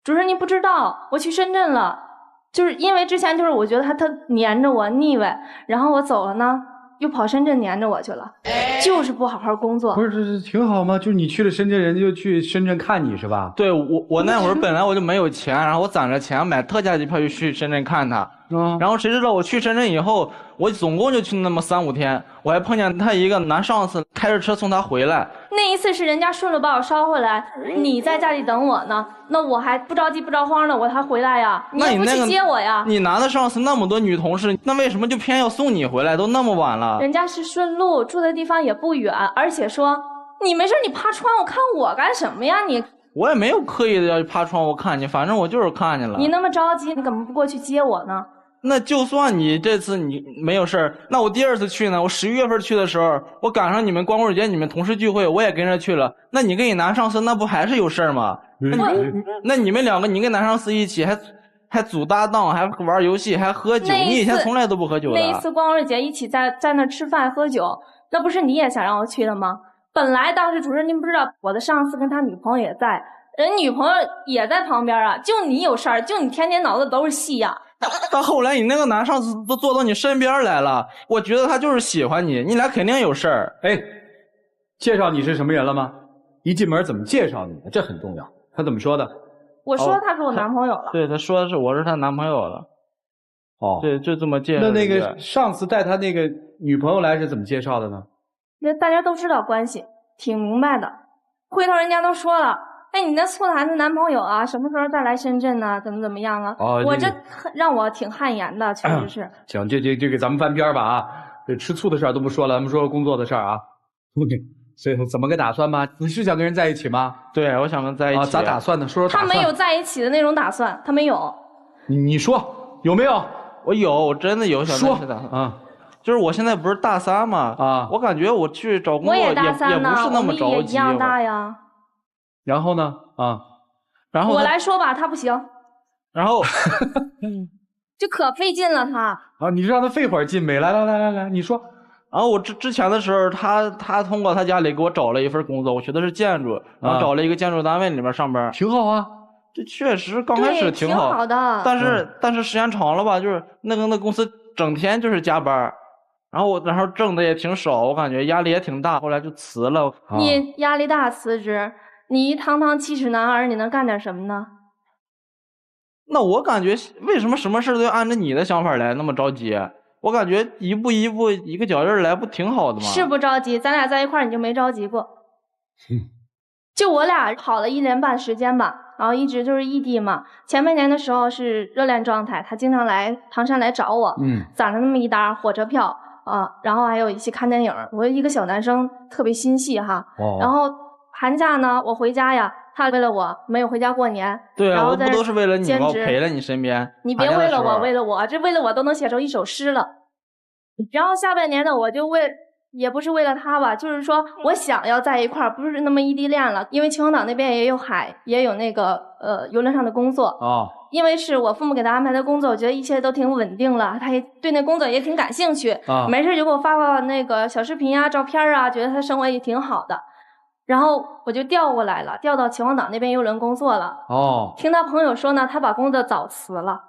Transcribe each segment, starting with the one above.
主持人您不知道，我去深圳了，就是因为之前就是我觉得他黏着我腻歪，然后我走了呢，又跑深圳黏着我去了，就是不好好工作。不是，这挺好吗？就是你去了深圳，人家就去深圳看你是吧？对，我那会儿本来我就没有钱，然后我攒着钱买特价机票就去深圳看他。然后谁知道我去深圳以后，我总共就去那么3、5天，我还碰见他一个男上司开着车送他回来。那一次是人家顺路把我捎回来，你在家里等我呢，那我还不着急不着慌的，我还回来呀？你也不去接我呀？你男的上司那么多女同事，那为什么就偏要送你回来？都那么晚了。人家是顺路，住的地方也不远，而且说你没事你趴窗户看我干什么呀你？我也没有刻意的要去趴窗户看你，反正我就是看见了。你那么着急，你怎么不过去接我呢？那就算你这次你没有事儿，那我第2次去呢？我11月份去的时候，我赶上你们光棍节你们同事聚会，我也跟着去了。那你跟你男上司那不还是有事儿吗？那你们2个，你跟男上司一起还组搭档，还玩游戏，还喝酒。你以前从来都不喝酒的。那一次光棍节一起在那吃饭喝酒，那不是你也想让我去的吗？本来当时主持人您不知道，我的上司跟他女朋友也在，人女朋友也在旁边啊，就你有事儿，就你天天脑子都是戏呀。到后来你那个男上司都坐到你身边来了，我觉得他就是喜欢你，你俩肯定有事儿。哎，介绍你是什么人了吗？一进门怎么介绍你的，这很重要。他怎么说的？我说他是我男朋友了。对，他说的是我是他男朋友了。哦，对，就这么介绍。那个上次带他那个女朋友来是怎么介绍的呢？那大家都知道关系，挺明白的。回头人家都说了，哎，你那醋坛子男朋友啊，什么时候再来深圳呢？怎么样啊？我这让我挺汗颜的，确实是。行，这给咱们翻篇吧啊！这吃醋的事儿都不说了，咱们说说工作的事儿啊。所以怎么个打算吧？你是想跟人在一起吗？对，我想跟在一起。啊，咋打算呢？说说打算。他没有在一起的那种打算，他没有。你说有没有？我有，我真的有想在一起打算啊。就是我现在不是大3嘛啊，我感觉我去找工作也不是那么着急。我也一样大呀。然后呢？啊，然后我来说吧，他不行。然后就可费劲了他。啊，你让他费会儿劲呗。来，你说。然后我之前的时候，他通过他家里给我找了一份工作，我学的是建筑，然后找了一个建筑单位里面上班，挺好啊。这确实刚开始挺好的，但是时间长了吧，就是那公司整天就是加班。然后挣的也挺少，我感觉压力也挺大，后来就辞了。你压力大辞职，你一堂堂70男儿，你能干点什么呢？那我感觉为什么什么事都要按照你的想法来，那么着急？我感觉一步一个脚印来，不挺好的吗？是不着急，咱俩在一块儿你就没着急过。就我俩好了1年半时间吧，然后一直就是异地嘛。前半年的时候是热恋状态，他经常来唐山来找我，攒了那么一沓火车票。然后还有一起看电影，我一个小男生特别心细哈。然后寒假呢，我回家呀，他为了我没有回家过年。对啊，我不都是为了你吗？我陪在你身边。你别为了我，为了我，这为了我都能写成一首诗了。然后下半年呢，我就也不是为了他吧，就是说我想要在一块儿，不是那么异地恋了，因为秦皇岛那边也有海，也有那个邮轮上的工作因为是我父母给他安排的工作，我觉得一切都挺稳定了，他也对那工作也挺感兴趣没事就给我发那个小视频啊、照片啊，觉得他生活也挺好的。然后我就调过来了，调到秦皇岛那边邮轮工作了。听他朋友说呢，他把工作早辞了。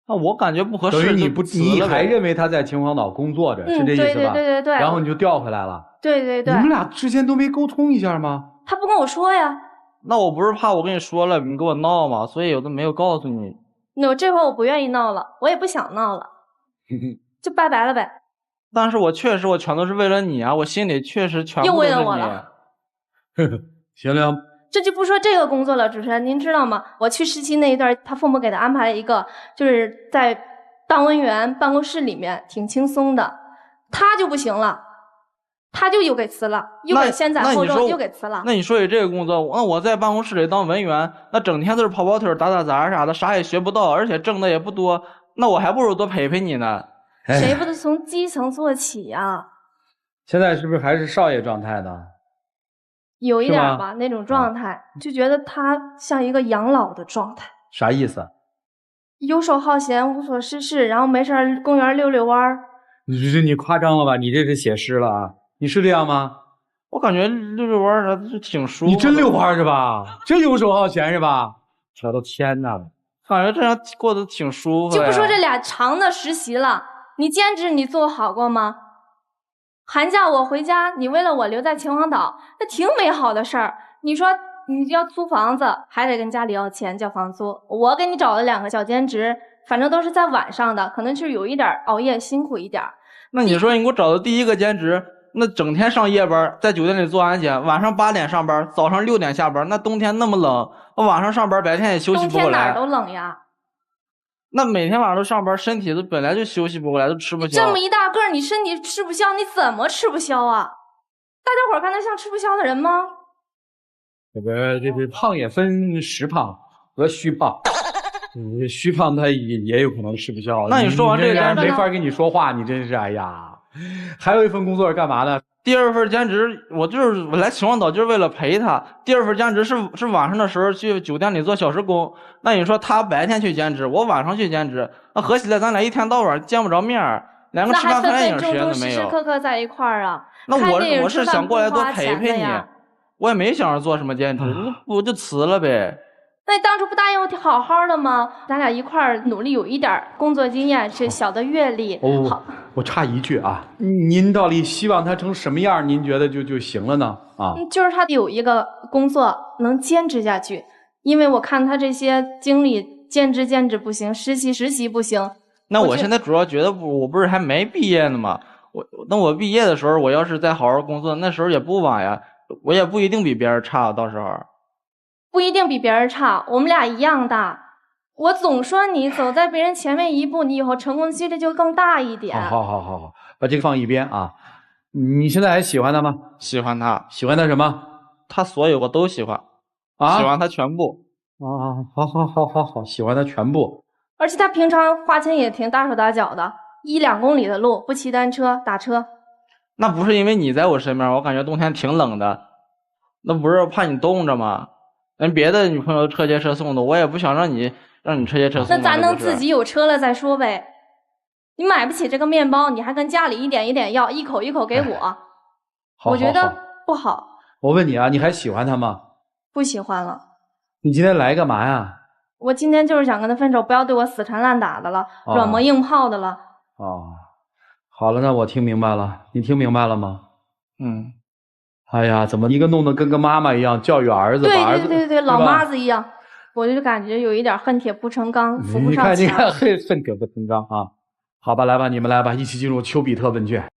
那我感觉不合适。等于你还认为他在秦皇岛工作着，是这意思吧？对。然后你就调回来了。对。你们俩之前都没沟通一下吗？他不跟我说呀。那我不是怕我跟你说了，你跟我闹嘛，所以我都没有告诉你。那这回我不愿意闹了，我也不想闹了，就拜拜了呗。但是我确实我全都是为了你啊，我心里确实全部都是你。又为了我了。行了。这就不说这个工作了，主持人您知道吗？我去实习那一段，他父母给他安排了一个，就是在当文员办公室里面挺轻松的，他就不行了，他就又给辞了，又给先斩后奏，又给辞了。那你说起这个工作，那我在办公室里当文员，那整天都是跑跑腿打打杂啥的，啥也学不到，而且挣的也不多，那我还不如多陪陪你呢。谁不得从基层做起呀？现在是不是还是少爷状态呢？有一点吧，那种状态，就觉得他像一个养老的状态。啥意思？游手好闲，无所事事，然后没事公园溜溜弯儿。你夸张了吧？你这是写诗了啊？你是这样吗？我感觉溜溜弯儿挺舒服。你真溜弯是吧？真游手好闲是吧？我的天哪！感觉这样过得挺舒服呀。就不说这俩长的实习了，你兼职你做好过吗？寒假我回家，你为了我留在秦皇岛，那挺美好的事儿。你说你要租房子，还得跟家里要钱交房租。我给你找了2个小兼职，反正都是在晚上的，可能就是有一点熬夜，辛苦一点。那你说你给我找的第一个兼职，那整天上夜班，在酒店里做安检，晚上8点上班，早上6点下班。那冬天那么冷，我晚上上班，白天也休息不过来。冬天哪儿都冷呀。那每天晚上都上班，身体都本来就休息不过来，都吃不消。这么一大个儿，你身体吃不消，你怎么吃不消啊？大家伙儿看他像吃不消的人吗？这个胖也分实胖和虚胖，虚胖他也有可能吃不消。那你说完这个人没法跟你说话，你真是哎呀！还有一份工作是干嘛的？第二份兼职，我来秦皇岛就是为了陪他。第二份兼职是晚上的时候去酒店里做小时工。那你说他白天去兼职，我晚上去兼职，那合起来咱俩一天到晚见不着面儿，连个吃饭看电影时间都没有。时时刻刻在一块儿啊。那我是想过来多陪陪你，我也没想着做什么兼职，我就辞了呗。那你当初不答应我好好的吗？咱俩一块儿努力，有一点工作经验，这小的阅历。好，我插一句啊，您到底希望他成什么样？您觉得就行了呢？啊，就是他有一个工作能坚持下去，因为我看他这些经历，兼职不行，实习不行。那我现在主要觉得我不是还没毕业呢吗？我毕业的时候，我要是再好好工作，那时候也不晚呀，我也不一定比别人差，到时候。不一定比别人差，我们俩一样大。我总说你走在别人前面一步，你以后成功几率就更大一点。好，把这个放一边啊。你现在还喜欢他吗？喜欢他。喜欢他什么？他所有我都喜欢啊，喜欢他全部。啊，好，喜欢他全部。而且他平常花钱也挺大手大脚的，1-2公里的路不骑单车打车。那不是因为你在我身边，我感觉冬天挺冷的，那不是怕你冻着吗？人别的女朋友车接车送的，我也不想让你车接车送的。那咱能自己有车了再说呗。你买不起这个面包，你还跟家里一点一点要，一口一口给我，我觉得不好。我问你啊，你还喜欢他吗？不喜欢了。你今天来干嘛呀？我今天就是想跟他分手，不要对我死缠烂打的了，软磨硬泡的了。哦，好了，那我听明白了，你听明白了吗？嗯。哎呀，怎么一个弄得跟个妈妈一样教育儿子，把儿子对，老妈子一样，我就感觉有一点恨铁不成钢，扶不上墙。你看，恨铁不成钢啊！好吧，来吧，你们来吧，一起进入丘比特问卷。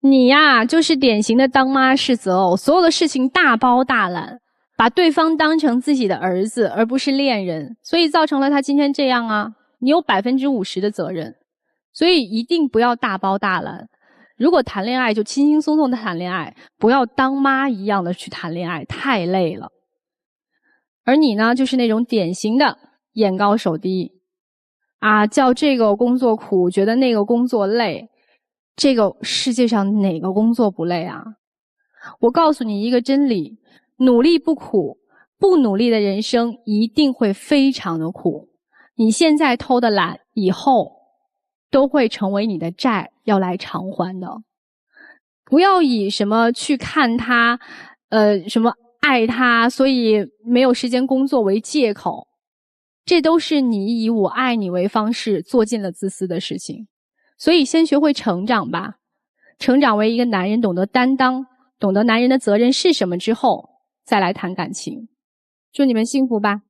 你呀，就是典型的当妈是择偶，所有的事情大包大揽，把对方当成自己的儿子，而不是恋人，所以造成了他今天这样啊。你有50%的责任，所以一定不要大包大揽。如果谈恋爱就轻轻松松的谈恋爱，不要当妈一样的去谈恋爱，太累了。而你呢，就是那种典型的眼高手低啊，叫这个工作苦，觉得那个工作累。这个世界上哪个工作不累啊？我告诉你一个真理，努力不苦，不努力的人生一定会非常的苦。你现在偷的懒，以后都会成为你的债，要来偿还的。不要以什么去看他，什么爱他，所以没有时间工作为借口。这都是你以我爱你为方式做尽了自私的事情。所以先学会成长吧，成长为一个男人，懂得担当，懂得男人的责任是什么之后，再来谈感情。祝你们幸福吧。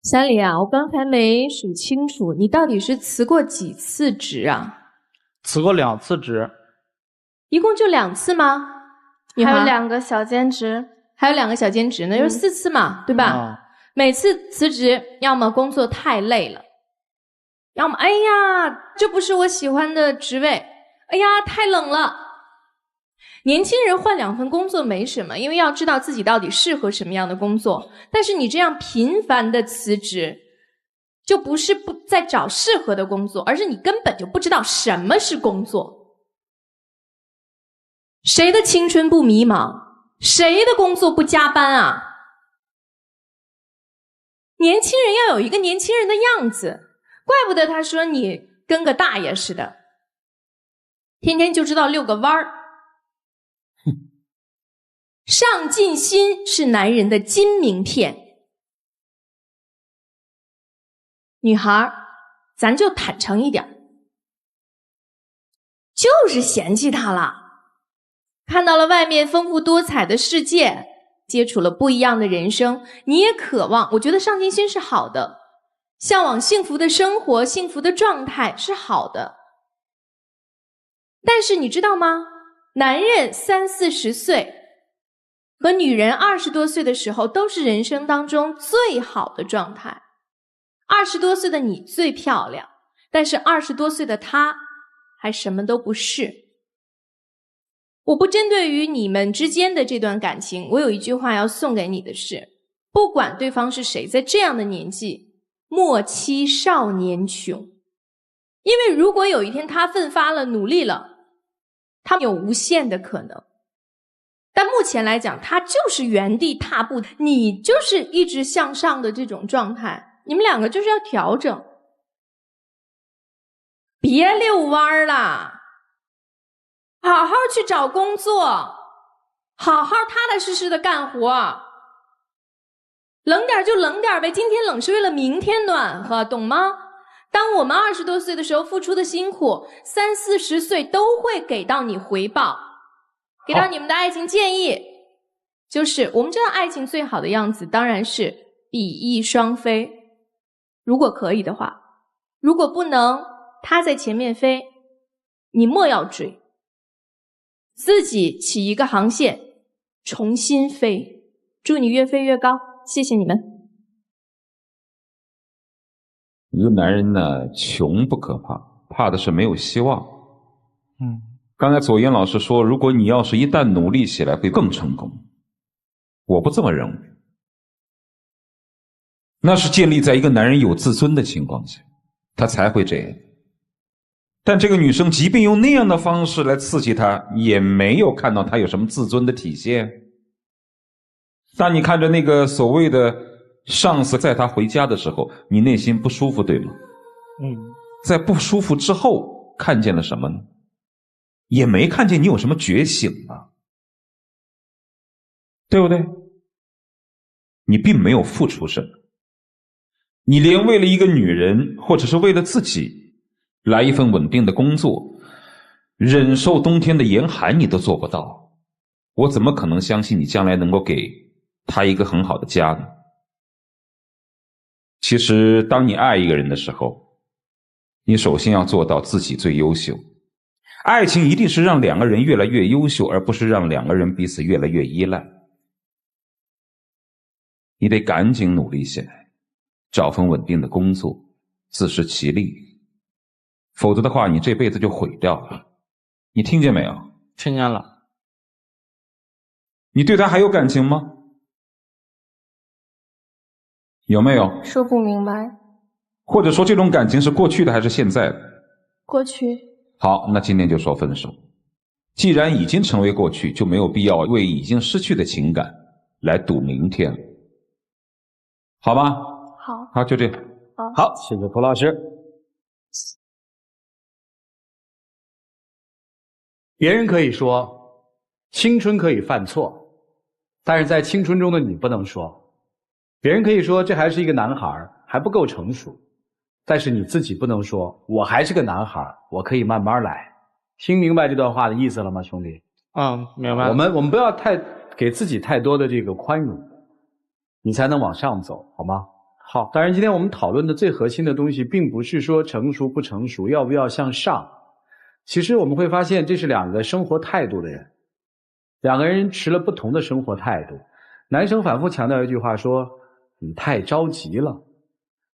三里啊，我刚才没数清楚，你到底是辞过几次职啊？辞过2次职。一共就2次吗？还有2个小兼职，还有2个小兼职，那就是4次嘛，对吧？每次辞职，要么工作太累了，要么哎呀，这不是我喜欢的职位，哎呀，太冷了。年轻人换2份工作没什么，因为要知道自己到底适合什么样的工作。但是你这样频繁的辞职，就不是不在找适合的工作，而是你根本就不知道什么是工作。谁的青春不迷茫？谁的工作不加班啊？年轻人要有一个年轻人的样子。怪不得他说你跟个大爷似的，天天就知道遛个弯儿。上进心是男人的金名片。女孩，咱就坦诚一点，就是嫌弃他了。看到了外面丰富多彩的世界，接触了不一样的人生，你也渴望，我觉得上进心是好的，向往幸福的生活，幸福的状态是好的。但是你知道吗？男人30、40岁和女人20多岁的时候都是人生当中最好的状态。20多岁的你最漂亮，但是20多岁的他还什么都不是。我不针对于你们之间的这段感情，我有一句话要送给你的是，不管对方是谁，在这样的年纪，莫欺少年穷。因为如果有一天他奋发了，努力了，他有无限的可能。但目前来讲，他就是原地踏步，你就是一直向上的这种状态，你们两个就是要调整，别遛弯了，好好去找工作，好好踏踏实实的干活，冷点就冷点呗，今天冷是为了明天暖和，懂吗？当我们20多岁的时候付出的辛苦，30、40岁都会给到你回报，给到你们的爱情建议。就是我们知道爱情最好的样子当然是比翼双飞，如果可以的话，如果不能，他在前面飞，你莫要追，自己起一个航线重新飞。祝你越飞越高，谢谢你们。一个男人呢，穷不可怕，怕的是没有希望。刚才左岩老师说，如果你要是一旦努力起来，会更成功。我不这么认为，那是建立在一个男人有自尊的情况下，他才会这样。但这个女生即便用那样的方式来刺激他，也没有看到他有什么自尊的体现。当你看着那个所谓的上司载他回家的时候，你内心不舒服，对吗？在不舒服之后看见了什么呢？也没看见你有什么觉醒啊，对不对？你并没有付出什么，你连为了一个女人或者是为了自己来一份稳定的工作，忍受冬天的严寒你都做不到，我怎么可能相信你将来能够给她一个很好的家呢？其实当你爱一个人的时候，你首先要做到自己最优秀。爱情一定是让两个人越来越优秀，而不是让两个人彼此越来越依赖。你得赶紧努力起来，找份稳定的工作，自食其力，否则的话你这辈子就毁掉了。你听见没有？听见了。你对他还有感情吗？有没有？说不明白。或者说这种感情是过去的还是现在的？过去。好，那今天就说分手。既然已经成为过去，就没有必要为已经失去的情感来赌明天了，好吗？好。好，就这样。好，谢谢蒲老师。别人可以说青春可以犯错，但是在青春中的你不能说。别人可以说这还是一个男孩，还不够成熟，但是你自己不能说我还是个男孩，我可以慢慢来。听明白这段话的意思了吗，兄弟？明白了。我们不要给自己太多的这个宽容，你才能往上走，好吗？好，当然今天我们讨论的最核心的东西并不是说成熟不成熟，要不要向上。其实我们会发现这是两个生活态度的人，两个人持了不同的生活态度。男生反复强调一句话说你太着急了，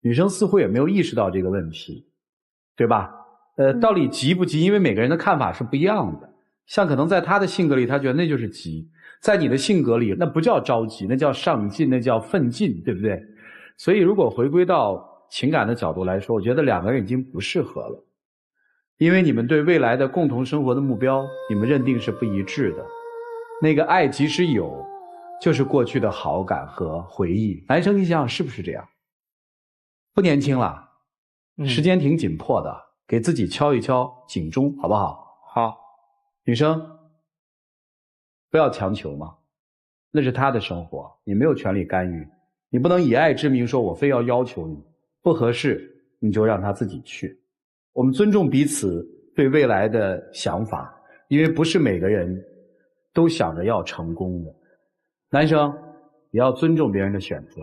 女生似乎也没有意识到这个问题，对吧？到底急不急，因为每个人的看法是不一样的。像可能在他的性格里他觉得那就是急，在你的性格里那不叫着急，那叫上进，那叫奋进，对不对？所以如果回归到情感的角度来说，我觉得两个人已经不适合了，因为你们对未来的共同生活的目标你们认定是不一致的。那个爱即使有，就是过去的好感和回忆。男生你想想是不是这样？不年轻了，时间挺紧迫的，给自己敲一敲警钟，好不好？好。女生不要强求嘛，那是他的生活，你没有权利干预。你不能以爱之名说我非要求你，不合适你就让他自己去。我们尊重彼此对未来的想法，因为不是每个人都想着要成功的。男生也要尊重别人的选择。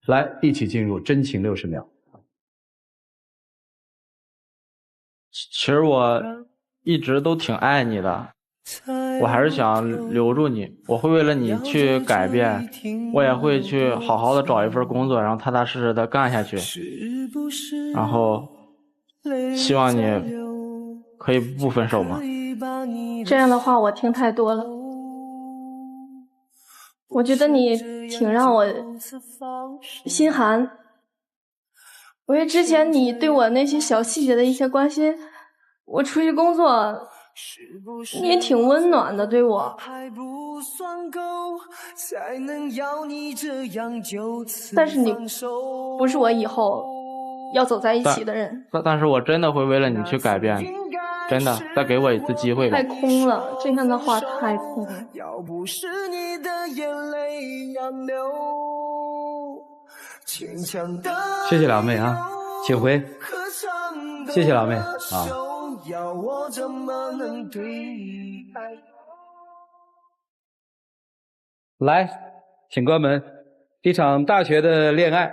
来，一起进入真情60秒。其实我一直都挺爱你的，我还是想留住你，我会为了你去改变，我也会去好好的找一份工作，然后踏踏实实的干下去，然后希望你可以不分手吗？这样的话我听太多了，我觉得你挺让我心寒，因为之前你对我那些小细节的一些关心，我出去工作你也挺温暖的对我，但是你不是我以后要走在一起的人。但是我真的会为了你去改变，真的，再给我一次机会吧。太空了，这样的话太空了。谢谢两位啊，请回。谢谢两位啊。来，请关门。一场大学的恋爱，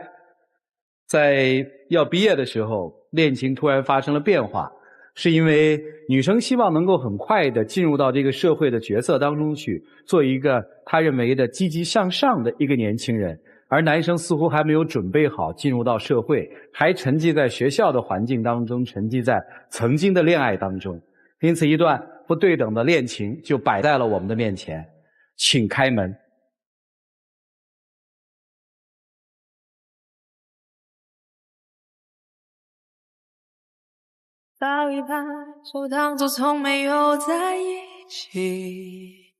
在要毕业的时候，恋情突然发生了变化，是因为女生希望能够很快的进入到这个社会的角色当中去，做一个她认为的积极向上的一个年轻人。而男生似乎还没有准备好进入到社会，还沉寂在学校的环境当中，沉寂在曾经的恋爱当中，因此一段不对等的恋情就摆在了我们的面前。请开门。早一拍，就当作从没有在一起。